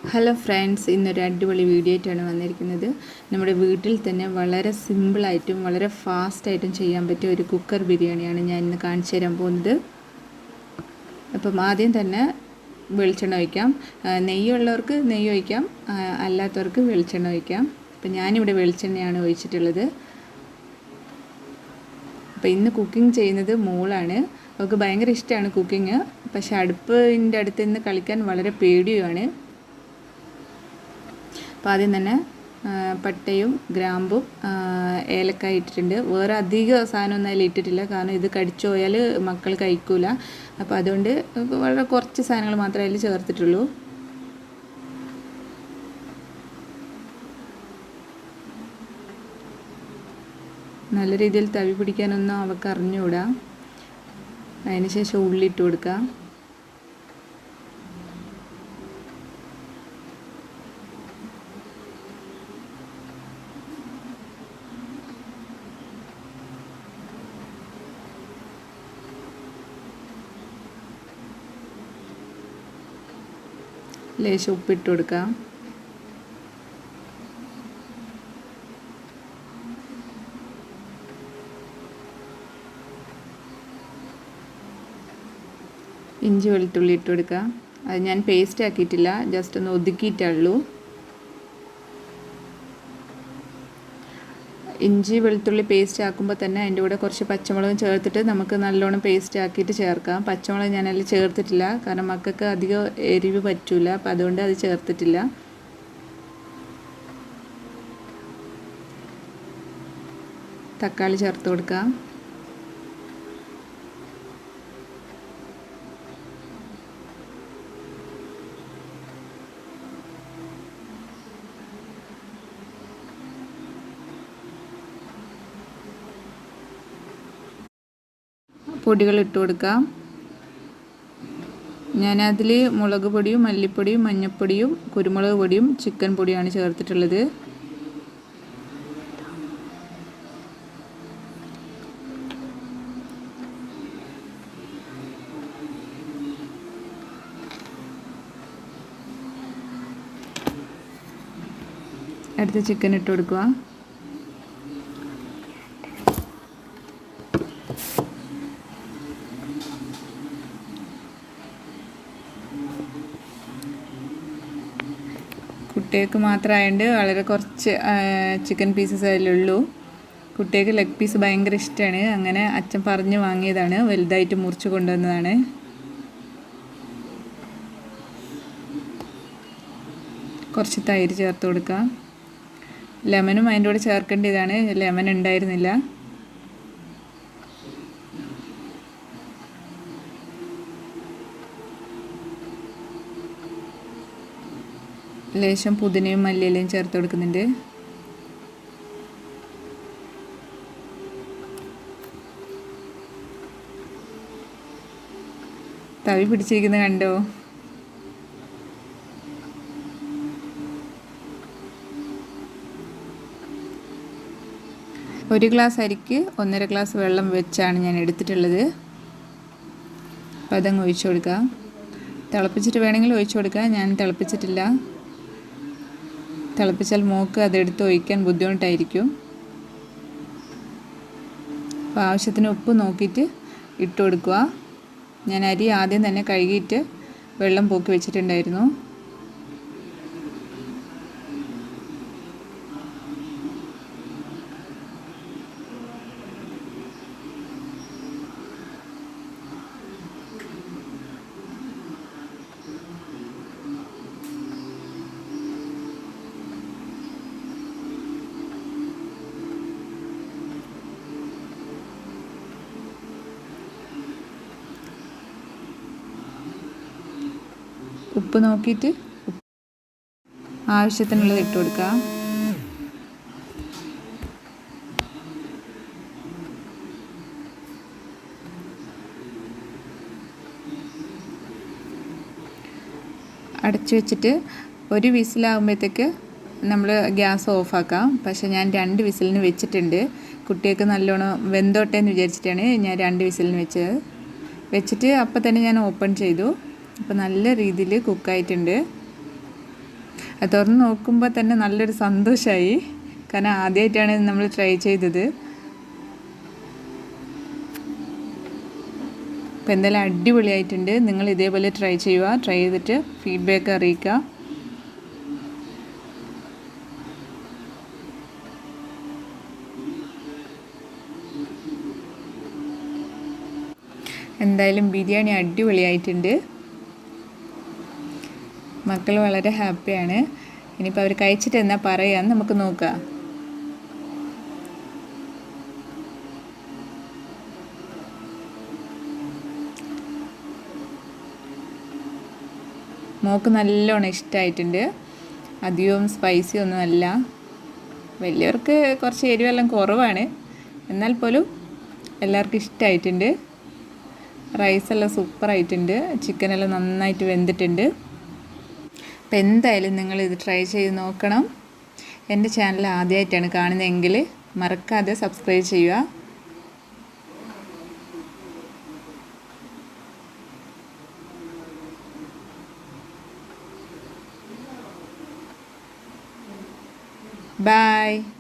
Hello friends, ഇന്നൊരു അടിപൊളി video ആയിട്ടാണ് വന്നിരിക്കുന്നത്. നമ്മുടെ വീട്ടിൽ തന്നെ വളരെ സിമ്പിളായിട്ടും വളരെ ഫാസ്റ്റായിട്ടും ചെയ്യാൻ പറ്റിയ ഒരു കുക്കർ ബിരിയാണിയാണ് ഞാൻ ഇന്ന് കാണിച്ചു തരാൻ പോകുന്നത്. അപ്പം ആദ്യം തന്നെ വെളിച്ചെണ്ണ ഒഴിക്കാം. നെയ്യുള്ളവർക്ക് നെയ്യ് ഒഴിക്കാം, അല്ലാത്തവർക്ക് വെളിച്ചെണ്ണ ഒഴിക്കാം. അപ്പം ഞാനിവിടെ വെളിച്ചെണ്ണയാണ് ഒഴിച്ചിട്ടുള്ളത്. അപ്പോൾ ഇന്ന് കുക്കിംഗ് ചെയ്യുന്നത് മോളാണ്. അവൾക്ക് ഭയങ്കര ഇഷ്ടമാണ് കുക്കിങ്. പക്ഷേ അടുപ്പിൻ്റെ അടുത്ത് നിന്ന് കളിക്കാൻ വളരെ പേടിയുമാണ്. അപ്പോൾ ആദ്യം തന്നെ പട്ടയും ഗ്രാമ്പും ഏലക്കായ ഇട്ടിട്ടുണ്ട്. വേറെ അധിക സാധനമൊന്നും അതിൽ ഇട്ടിട്ടില്ല, കാരണം ഇത് കടിച്ചു പോയാൽ മക്കൾ കഴിക്കൂല. അപ്പോൾ അതുകൊണ്ട് വളരെ കുറച്ച് സാധനങ്ങൾ മാത്രമേ അതിൽ ചേർത്തിട്ടുള്ളൂ. നല്ല രീതിയിൽ തവി പിടിക്കാനൊന്നും അവൾക്ക് അറിഞ്ഞുകൂടാ. അതിന് ശേഷം ഉള്ളി ഇട്ട് കൊടുക്കാം. ലേശം ഉപ്പിട്ട് കൊടുക്കാം. ഇഞ്ചി വെളുത്തുള്ളി ഇട്ട് കൊടുക്കാം. അത് ഞാൻ പേസ്റ്റ് ആക്കിയിട്ടില്ല, ജസ്റ്റ് ഒന്ന് ഒതുക്കിയിട്ടുള്ളൂ. ഇഞ്ചി വെളുത്തുള്ളി പേസ്റ്റ് ആക്കുമ്പോൾ തന്നെ അതിൻ്റെ കൂടെ കുറച്ച് പച്ചമുളകും ചേർത്തിട്ട് നമുക്ക് നല്ലോണം പേസ്റ്റ് ആക്കിയിട്ട് ചേർക്കാം. പച്ചമുളക് ഞാനതിൽ ചേർത്തിട്ടില്ല, കാരണം മക്കൾക്ക് അധികം എരിവ് പറ്റില്ല. അപ്പോൾ അതുകൊണ്ട് അത് ചേർത്തിട്ടില്ല. തക്കാളി ചേർത്ത് കൊടുക്കാം. പൊടികൾ ഇട്ട് കൊടുക്കാം. ഞാനതിൽ മുളക് പൊടിയും മല്ലിപ്പൊടിയും മഞ്ഞൾപ്പൊടിയും കുരുമുളക് പൊടിയും ചിക്കൻ പൊടിയാണ് ചേർത്തിട്ടുള്ളത്. അടുത്ത ചിക്കൻ ഇട്ട് കൊടുക്കുക. കുട്ടികൾക്ക് മാത്രമായതുകൊണ്ട് വളരെ കുറച്ച് ചിക്കൻ പീസസ് അതിലുള്ളൂ. കുട്ടികൾക്ക് ലെഗ് പീസ് ഭയങ്കര ഇഷ്ടമാണ്. അങ്ങനെ അച്ഛൻ പറഞ്ഞ് വാങ്ങിയതാണ്, വലുതായിട്ട് മുറിച്ച് കൊണ്ടുവന്നതാണ്. കുറച്ച് തൈര് ചേർത്ത് കൊടുക്കാം. ലെമനും അതിൻ്റെ കൂടെ ചേർക്കേണ്ടതാണ്, ലെമൺ ഉണ്ടായിരുന്നില്ല. ലേശം പുതിനയും മല്ലിയിലയും ചേർത്ത് കൊടുക്കുന്നുണ്ട്. തവി പിടിച്ചിരിക്കുന്നത് കണ്ടോ? ഒരു ഗ്ലാസ് അരിക്ക് 1.5 ഗ്ലാസ് വെള്ളം വെച്ചാണ് ഞാൻ എടുത്തിട്ടുള്ളത്. അപ്പോൾ അതങ്ങ് ഒഴിച്ചു കൊടുക്കാം. തിളപ്പിച്ചിട്ട് വേണമെങ്കിൽ ഒഴിച്ചു കൊടുക്കാം, ഞാൻ തിളപ്പിച്ചിട്ടില്ല. തിളപ്പിച്ചാൽ മോക്ക് അതെടുത്ത് ഒഴിക്കാൻ ബുദ്ധിമുട്ടായിരിക്കും. അപ്പോൾ ആവശ്യത്തിന് ഉപ്പ് നോക്കിയിട്ട് ഇട്ട് കൊടുക്കുക. ഞാൻ അരി ആദ്യം തന്നെ കഴുകിയിട്ട് വെള്ളം പോക്കി വെച്ചിട്ടുണ്ടായിരുന്നു. ഉപ്പ് നോക്കിയിട്ട് ആവശ്യത്തിനുള്ളത് ഇട്ട് കൊടുക്കാം. അടച്ചു വെച്ചിട്ട് ഒരു വിസിലാകുമ്പോഴത്തേക്ക് നമ്മൾ ഗ്യാസ് ഓഫാക്കാം. പക്ഷേ ഞാൻ 2 വിസിലിന് വെച്ചിട്ടുണ്ട്. കുട്ടികൾക്ക് നല്ലോണം വെന്തോട്ടെ എന്ന് വിചാരിച്ചിട്ടാണ് ഞാൻ 2 വിസിലിന് വെച്ചിട്ട് അപ്പം തന്നെ ഞാൻ ഓപ്പൺ ചെയ്തു. അപ്പോൾ നല്ല രീതിയിൽ കുക്കായിട്ടുണ്ട്. അത് തുറന്ന് നോക്കുമ്പോൾ തന്നെ നല്ലൊരു സന്തോഷമായി, കാരണം ആദ്യമായിട്ടാണ് നമ്മൾ ട്രൈ ചെയ്തത്. അപ്പോൾ എന്തായാലും അടിപൊളിയായിട്ടുണ്ട്. നിങ്ങൾ ഇതേപോലെ ട്രൈ ചെയ്യുക, ട്രൈ ചെയ്തിട്ട് ഫീഡ്ബാക്ക് അറിയിക്കുക. എന്തായാലും ബിരിയാണി അടിപൊളിയായിട്ടുണ്ട്. മക്കൾ വളരെ ഹാപ്പിയാണ്. ഇനിയിപ്പോൾ അവർ കഴിച്ചിട്ട് എന്നാ പറയാമെന്ന് നമുക്ക് നോക്കാം. മോൾക്ക് നല്ലോണം ഇഷ്ടമായിട്ടുണ്ട്. അധികവും സ്പൈസി ഒന്നുമല്ല. വലിയവർക്ക് കുറച്ച് എരിവെല്ലാം കുറവാണ്, എന്നാൽ പോലും എല്ലാവർക്കും ഇഷ്ടമായിട്ടുണ്ട്. റൈസെല്ലാം സൂപ്പറായിട്ടുണ്ട്, ചിക്കനെല്ലാം നന്നായിട്ട് വെന്തിട്ടുണ്ട്. അപ്പോൾ എന്തായാലും നിങ്ങളിത് ട്രൈ ചെയ്ത് നോക്കണം. എൻ്റെ ചാനൽ ആദ്യമായിട്ടാണ് കാണുന്നതെങ്കിൽ മറക്കാതെ സബ്സ്ക്രൈബ് ചെയ്യുക. Bye.